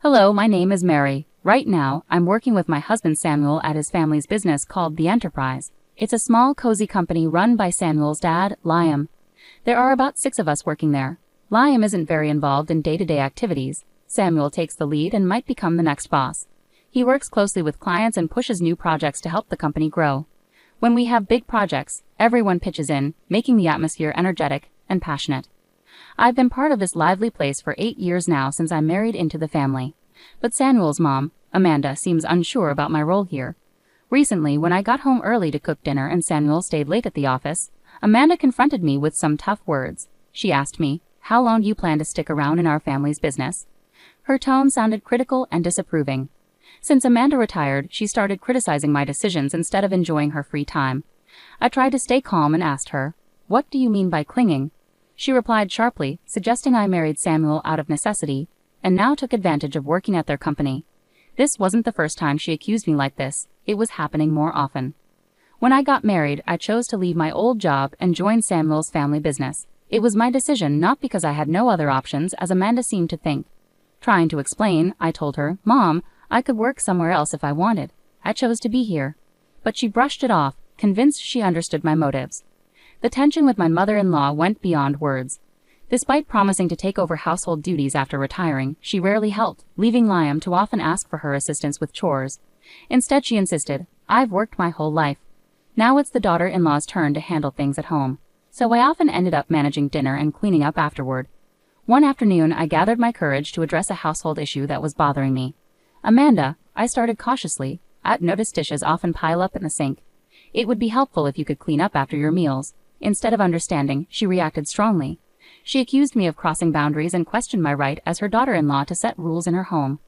Hello, my name is Mary. Right now, I'm working with my husband Samuel at his family's business called The Enterprise. It's a small, cozy company run by Samuel's dad, Liam. There are about 6 of us working there. Liam isn't very involved in day-to-day activities. Samuel takes the lead and might become the next boss. He works closely with clients and pushes new projects to help the company grow. When we have big projects, everyone pitches in, making the atmosphere energetic and passionate. I've been part of this lively place for 8 years now since I married into the family. But Samuel's mom, Amanda, seems unsure about my role here. Recently, when I got home early to cook dinner and Samuel stayed late at the office, Amanda confronted me with some tough words. She asked me, "How long do you plan to stick around in our family's business?" Her tone sounded critical and disapproving. Since Amanda retired, she started criticizing my decisions instead of enjoying her free time. I tried to stay calm and asked her, "What do you mean by clinging?" She replied sharply, suggesting I married Samuel out of necessity, and now took advantage of working at their company. This wasn't the first time she accused me like this. It was happening more often. When I got married, I chose to leave my old job and join Samuel's family business. It was my decision, not because I had no other options, as Amanda seemed to think. Trying to explain, I told her, "Mom, I could work somewhere else if I wanted. I chose to be here." But she brushed it off, convinced she understood my motives. The tension with my mother-in-law went beyond words. Despite promising to take over household duties after retiring, she rarely helped, leaving Liam to often ask for her assistance with chores. Instead, she insisted, "I've worked my whole life. Now it's the daughter-in-law's turn to handle things at home." So I often ended up managing dinner and cleaning up afterward. One afternoon, I gathered my courage to address a household issue that was bothering me. "Amanda," I started cautiously, "I've noticed dishes often pile up in the sink. It would be helpful if you could clean up after your meals." Instead of understanding, she reacted strongly. She accused me of crossing boundaries and questioned my right as her daughter-in-law to set rules in her home.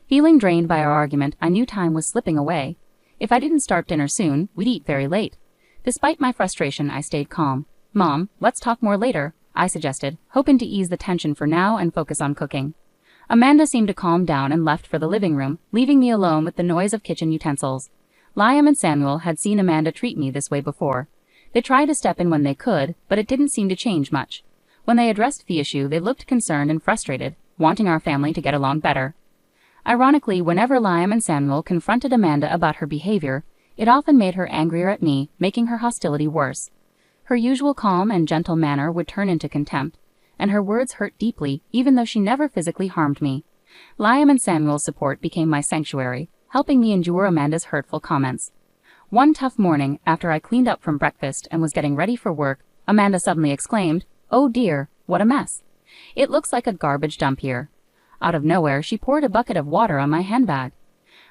Feeling drained by our argument, I knew time was slipping away. If I didn't start dinner soon, we'd eat very late. Despite my frustration, I stayed calm. "Mom, let's talk more later," I suggested, hoping to ease the tension for now and focus on cooking. Amanda seemed to calm down and left for the living room, leaving me alone with the noise of kitchen utensils. Liam and Samuel had seen Amanda treat me this way before. They tried to step in when they could, but it didn't seem to change much. When they addressed the issue, they looked concerned and frustrated, wanting our family to get along better. Ironically, whenever Liam and Samuel confronted Amanda about her behavior, it often made her angrier at me, making her hostility worse. Her usual calm and gentle manner would turn into contempt, and her words hurt deeply, even though she never physically harmed me. Liam and Samuel's support became my sanctuary, helping me endure Amanda's hurtful comments. One tough morning, after I cleaned up from breakfast and was getting ready for work, Amanda suddenly exclaimed, "Oh dear, what a mess. It looks like a garbage dump here." Out of nowhere, she poured a bucket of water on my handbag.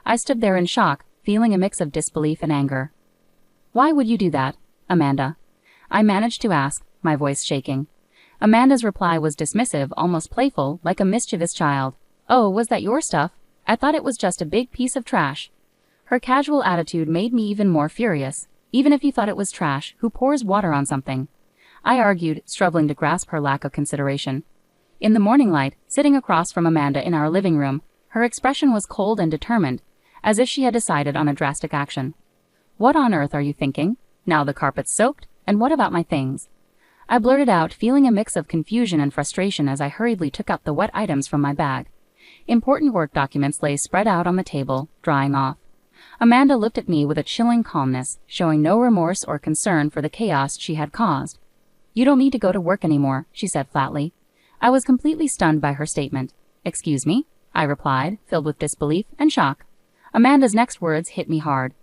I stood there in shock, feeling a mix of disbelief and anger. "Why would you do that, Amanda?" I managed to ask, my voice shaking. Amanda's reply was dismissive, almost playful, like a mischievous child. "Oh, was that your stuff? I thought it was just a big piece of trash." Her casual attitude made me even more furious. Even if you thought it was trash, who pours water on something? I argued, struggling to grasp her lack of consideration. In the morning light, sitting across from Amanda in our living room, her expression was cold and determined, as if she had decided on a drastic action. "What on earth are you thinking? Now the carpet's soaked, and what about my things?" I blurted out, feeling a mix of confusion and frustration as I hurriedly took out the wet items from my bag. Important work documents lay spread out on the table, drying off. Amanda looked at me with a chilling calmness, showing no remorse or concern for the chaos she had caused. "You don't need to go to work anymore," she said flatly. I was completely stunned by her statement. "Excuse me?" I replied, filled with disbelief and shock. Amanda's next words hit me hard.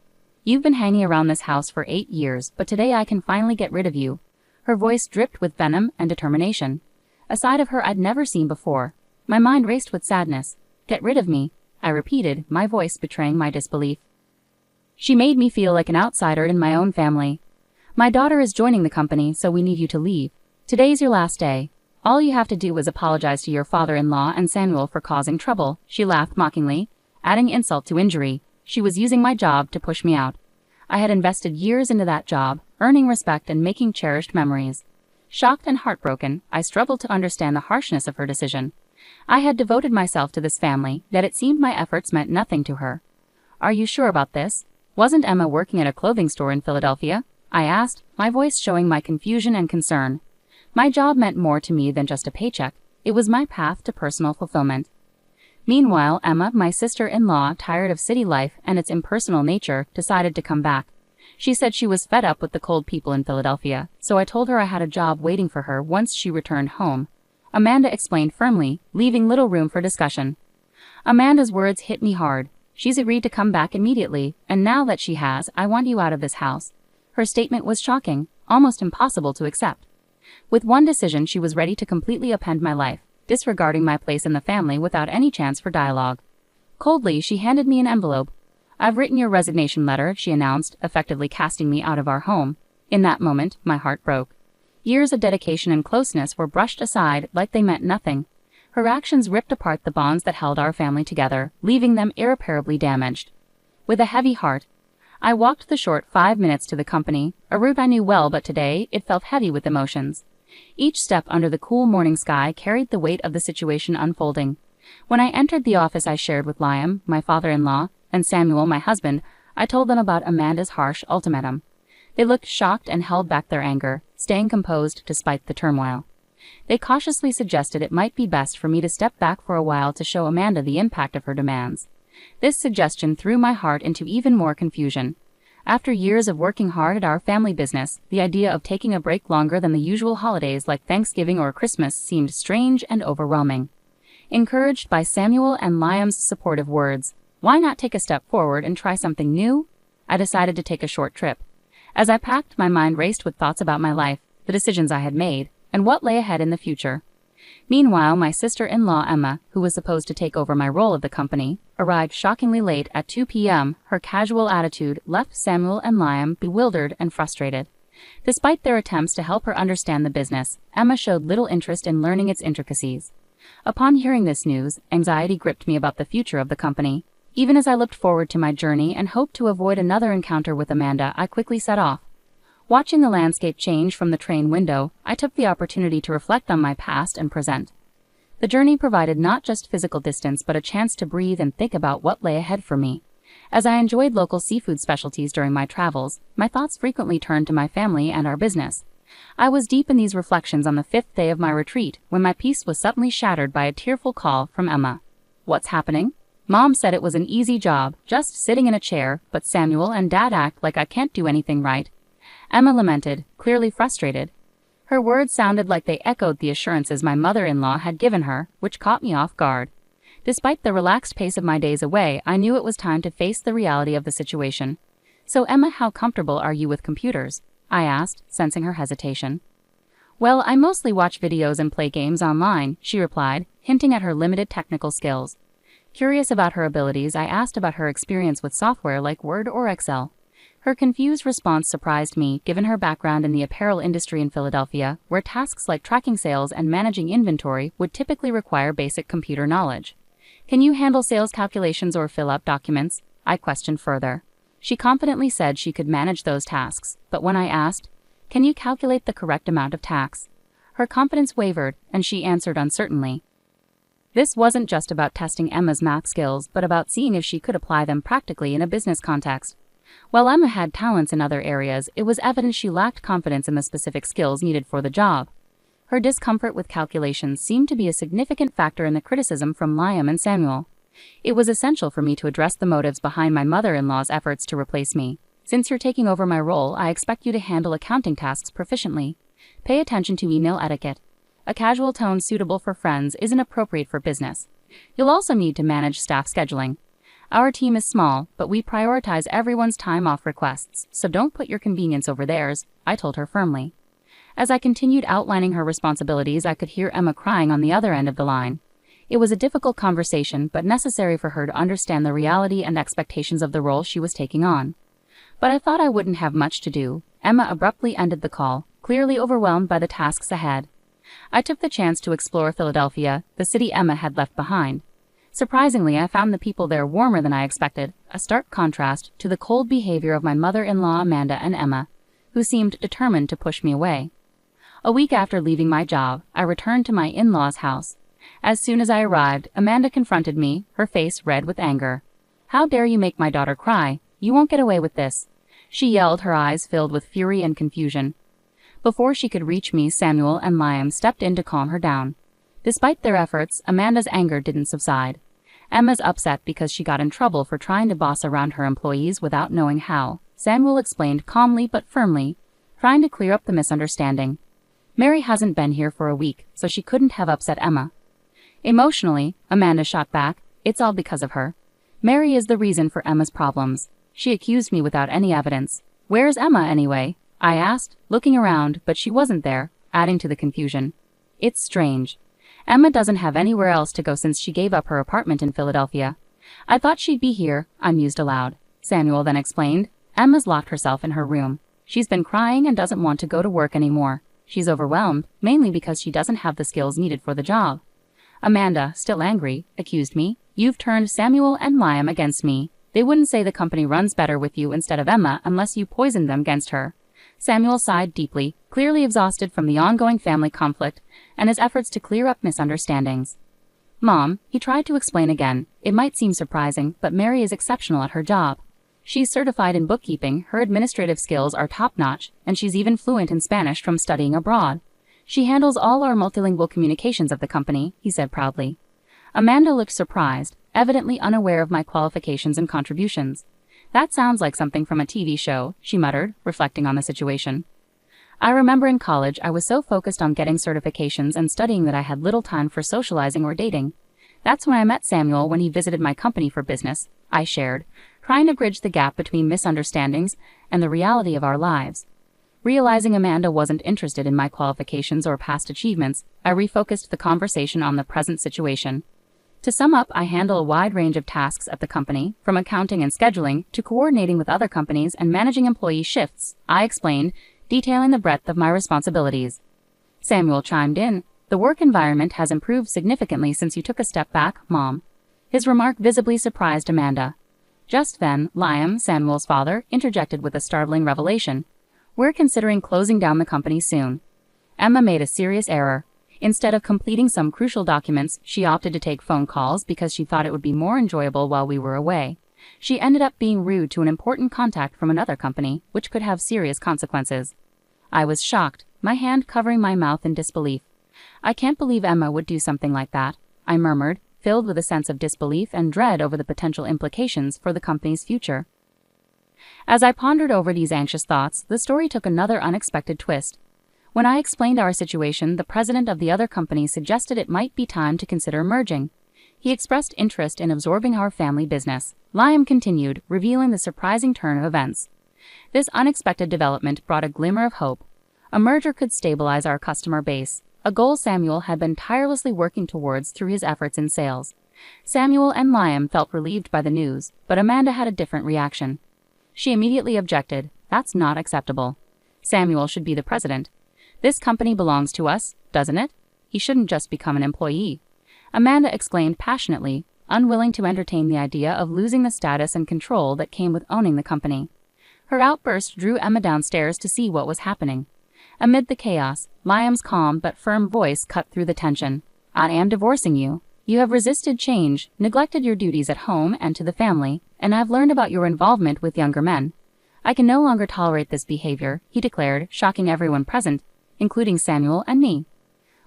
"You've been hanging around this house for 8 years, but today I can finally get rid of you." Her voice dripped with venom and determination, a side of her I'd never seen before. My mind raced with sadness. "Get rid of me," I repeated, my voice betraying my disbelief. "She made me feel like an outsider in my own family. My daughter is joining the company, so we need you to leave. Today's your last day. All you have to do is apologize to your father-in-law and Samuel for causing trouble." She laughed mockingly, adding insult to injury. She was using my job to push me out. I had invested years into that job, earning respect and making cherished memories. Shocked and heartbroken, I struggled to understand the harshness of her decision. I had devoted myself to this family, yet it seemed my efforts meant nothing to her. "Are you sure about this? Wasn't Emma working at a clothing store in Philadelphia?" I asked, my voice showing my confusion and concern. My job meant more to me than just a paycheck. It was my path to personal fulfillment. Meanwhile, Emma, my sister-in-law, tired of city life and its impersonal nature, decided to come back. She said she was fed up with the cold people in Philadelphia, so I told her I had a job waiting for her once she returned home. Amanda explained firmly, leaving little room for discussion. Amanda's words hit me hard. She's agreed to come back immediately, and now that she has, I want you out of this house. Her statement was shocking, almost impossible to accept. With one decision, she was ready to completely upend my life, disregarding my place in the family without any chance for dialogue. Coldly, she handed me an envelope. "I've written your resignation letter," she announced, effectively casting me out of our home. In that moment, my heart broke. Years of dedication and closeness were brushed aside like they meant nothing. Her actions ripped apart the bonds that held our family together, leaving them irreparably damaged. With a heavy heart, I walked the short 5 minutes to the company, a route I knew well, but today it felt heavy with emotions. Each step under the cool morning sky carried the weight of the situation unfolding. When I entered the office, I shared with Liam, my father-in-law, and Samuel, my husband. I told them about Amanda's harsh ultimatum. They looked shocked and held back their anger, staying composed despite the turmoil. They cautiously suggested it might be best for me to step back for a while to show Amanda the impact of her demands. This suggestion threw my heart into even more confusion. After years of working hard at our family business, the idea of taking a break longer than the usual holidays like Thanksgiving or Christmas seemed strange and overwhelming. Encouraged by Samuel and Liam's supportive words, "Why not take a step forward and try something new?" I decided to take a short trip. As I packed, my mind raced with thoughts about my life, the decisions I had made, and what lay ahead in the future. Meanwhile, my sister-in-law Emma, who was supposed to take over my role of the company, arrived shockingly late at 2 p.m. Her casual attitude left Samuel and Liam bewildered and frustrated. Despite their attempts to help her understand the business, Emma showed little interest in learning its intricacies. Upon hearing this news, anxiety gripped me about the future of the company. Even as I looked forward to my journey and hoped to avoid another encounter with Amanda, I quickly set off. Watching the landscape change from the train window, I took the opportunity to reflect on my past and present. The journey provided not just physical distance but a chance to breathe and think about what lay ahead for me. As I enjoyed local seafood specialties during my travels, my thoughts frequently turned to my family and our business. I was deep in these reflections on the 5th day of my retreat when my peace was suddenly shattered by a tearful call from Emma. "What's happening?" Mom said it was an easy job, just sitting in a chair, but Samuel and Dad act like I can't do anything right. Emma lamented, clearly frustrated. Her words sounded like they echoed the assurances my mother-in-law had given her, which caught me off guard. Despite the relaxed pace of my days away, I knew it was time to face the reality of the situation. "So Emma, how comfortable are you with computers?" I asked, sensing her hesitation. "Well, I mostly watch videos and play games online," she replied, hinting at her limited technical skills. Curious about her abilities, I asked about her experience with software like Word or Excel. Her confused response surprised me, given her background in the apparel industry in Philadelphia, where tasks like tracking sales and managing inventory would typically require basic computer knowledge. "Can you handle sales calculations or fill out documents?" I questioned further. She confidently said she could manage those tasks, but when I asked, "Can you calculate the correct amount of tax?" her confidence wavered, and she answered uncertainly. This wasn't just about testing Emma's math skills, but about seeing if she could apply them practically in a business context. While Emma had talents in other areas, it was evident she lacked confidence in the specific skills needed for the job. Her discomfort with calculations seemed to be a significant factor in the criticism from Liam and Samuel. It was essential for me to address the motives behind my mother-in-law's efforts to replace me. "Since you're taking over my role, I expect you to handle accounting tasks proficiently. Pay attention to email etiquette. A casual tone suitable for friends isn't appropriate for business. You'll also need to manage staff scheduling. Our team is small, but we prioritize everyone's time off requests, so don't put your convenience over theirs," I told her firmly. As I continued outlining her responsibilities, I could hear Emma crying on the other end of the line. It was a difficult conversation, but necessary for her to understand the reality and expectations of the role she was taking on. But I thought I wouldn't have much to do. Emma abruptly ended the call, clearly overwhelmed by the tasks ahead. I took the chance to explore Philadelphia, the city Emma had left behind. Surprisingly, I found the people there warmer than I expected, a stark contrast to the cold behavior of my mother-in-law Amanda and Emma, who seemed determined to push me away. A week after leaving my job, I returned to my in-laws' house. As soon as I arrived, Amanda confronted me, her face red with anger. "How dare you make my daughter cry? You won't get away with this," she yelled, her eyes filled with fury and confusion. Before she could reach me, Samuel and Liam stepped in to calm her down. Despite their efforts, Amanda's anger didn't subside. Emma's upset because she got in trouble for trying to boss around her employees without knowing how, Samuel explained calmly but firmly, trying to clear up the misunderstanding. Mary hasn't been here for a week, so she couldn't have upset Emma. Emotionally, Amanda shot back, it's all because of her. Mary is the reason for Emma's problems. She accused me without any evidence. Where's Emma anyway? I asked, looking around, but she wasn't there, adding to the confusion. It's strange. Emma doesn't have anywhere else to go since she gave up her apartment in Philadelphia. I thought she'd be here, I mused aloud. Samuel then explained, Emma's locked herself in her room. She's been crying and doesn't want to go to work anymore. She's overwhelmed, mainly because she doesn't have the skills needed for the job. Amanda, still angry, accused me. You've turned Samuel and Liam against me. They wouldn't say the company runs better with you instead of Emma unless you poisoned them against her. Samuel sighed deeply, clearly exhausted from the ongoing family conflict and his efforts to clear up misunderstandings. Mom, he tried to explain again, it might seem surprising, but Mary is exceptional at her job. She's certified in bookkeeping, her administrative skills are top-notch, and she's even fluent in Spanish from studying abroad. She handles all our multilingual communications of the company, he said proudly. Amanda looked surprised, evidently unaware of my qualifications and contributions. That sounds like something from a TV show, she muttered, reflecting on the situation. I remember in college I was so focused on getting certifications and studying that I had little time for socializing or dating. That's when I met Samuel when he visited my company for business, I shared, trying to bridge the gap between misunderstandings and the reality of our lives. Realizing Amanda wasn't interested in my qualifications or past achievements, I refocused the conversation on the present situation. To sum up, I handle a wide range of tasks at the company, from accounting and scheduling to coordinating with other companies and managing employee shifts, I explained, detailing the breadth of my responsibilities. Samuel chimed in, the work environment has improved significantly since you took a step back, Mom. His remark visibly surprised Amanda. Just then, Liam, Samuel's father, interjected with a startling revelation. We're considering closing down the company soon. Emma made a serious error. Instead of completing some crucial documents, she opted to take phone calls because she thought it would be more enjoyable while we were away. She ended up being rude to an important contact from another company, which could have serious consequences. I was shocked, my hand covering my mouth in disbelief. I can't believe Emma would do something like that, I murmured, filled with a sense of disbelief and dread over the potential implications for the company's future. As I pondered over these anxious thoughts, the story took another unexpected twist. When I explained our situation, the president of the other company suggested it might be time to consider merging. He expressed interest in absorbing our family business. Liam continued, revealing the surprising turn of events. This unexpected development brought a glimmer of hope. A merger could stabilize our customer base, a goal Samuel had been tirelessly working towards through his efforts in sales. Samuel and Liam felt relieved by the news, but Amanda had a different reaction. She immediately objected, that's not acceptable. Samuel should be the president. This company belongs to us, doesn't it? He shouldn't just become an employee. Amanda exclaimed passionately, unwilling to entertain the idea of losing the status and control that came with owning the company. Her outburst drew Emma downstairs to see what was happening. Amid the chaos, Liam's calm but firm voice cut through the tension. I am divorcing you. You have resisted change, neglected your duties at home and to the family, and I've learned about your involvement with younger men. I can no longer tolerate this behavior, he declared, shocking everyone present, including Samuel and me.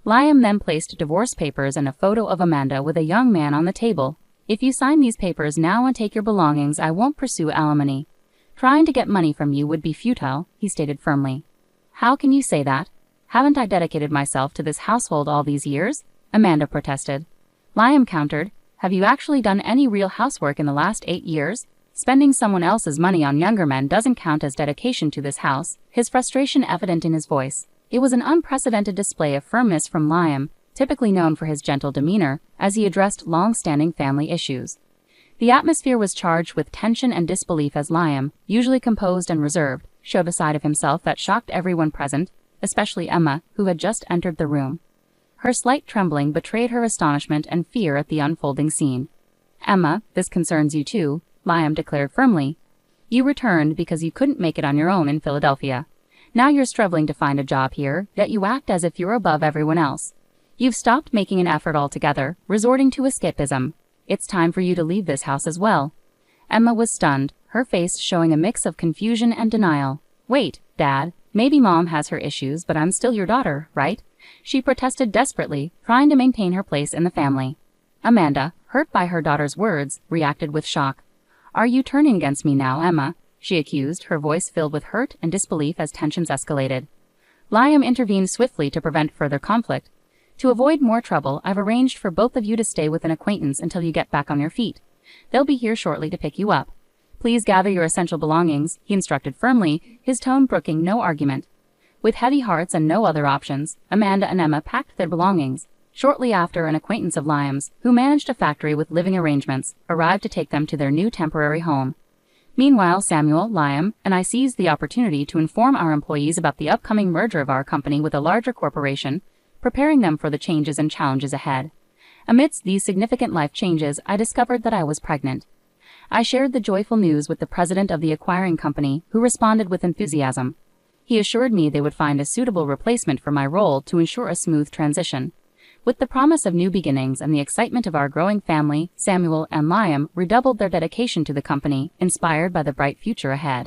Liam then placed divorce papers and a photo of Amanda with a young man on the table. If you sign these papers now and take your belongings, I won't pursue alimony. Trying to get money from you would be futile, he stated firmly. How can you say that? Haven't I dedicated myself to this household all these years? Amanda protested. Liam countered, have you actually done any real housework in the last 8 years? Spending someone else's money on younger men doesn't count as dedication to this house, his frustration evident in his voice. It was an unprecedented display of firmness from Liam, typically known for his gentle demeanor, as he addressed long-standing family issues. The atmosphere was charged with tension and disbelief as Liam, usually composed and reserved, showed a side of himself that shocked everyone present, especially Emma, who had just entered the room. Her slight trembling betrayed her astonishment and fear at the unfolding scene. Emma, this concerns you too, Liam declared firmly. You returned because you couldn't make it on your own in Philadelphia. Now you're struggling to find a job here, yet you act as if you're above everyone else. You've stopped making an effort altogether, resorting to escapism. It's time for you to leave this house as well. Emma was stunned, her face showing a mix of confusion and denial. Wait, Dad, maybe Mom has her issues, but I'm still your daughter, right? She protested desperately, trying to maintain her place in the family. Amanda, hurt by her daughter's words, reacted with shock. "Are you turning against me now, Emma?" she accused, her voice filled with hurt and disbelief as tensions escalated. Liam intervened swiftly to prevent further conflict. "To avoid more trouble, I've arranged for both of you to stay with an acquaintance until you get back on your feet. They'll be here shortly to pick you up. Please gather your essential belongings," he instructed firmly, his tone brooking no argument. With heavy hearts and no other options, Amanda and Emma packed their belongings. Shortly after, an acquaintance of Liam's, who managed a factory with living arrangements, arrived to take them to their new temporary home. Meanwhile, Samuel, Liam, and I seized the opportunity to inform our employees about the upcoming merger of our company with a larger corporation, preparing them for the changes and challenges ahead. Amidst these significant life changes, I discovered that I was pregnant. I shared the joyful news with the president of the acquiring company, who responded with enthusiasm. He assured me they would find a suitable replacement for my role to ensure a smooth transition. With the promise of new beginnings and the excitement of our growing family, Samuel and Liam redoubled their dedication to the company, inspired by the bright future ahead.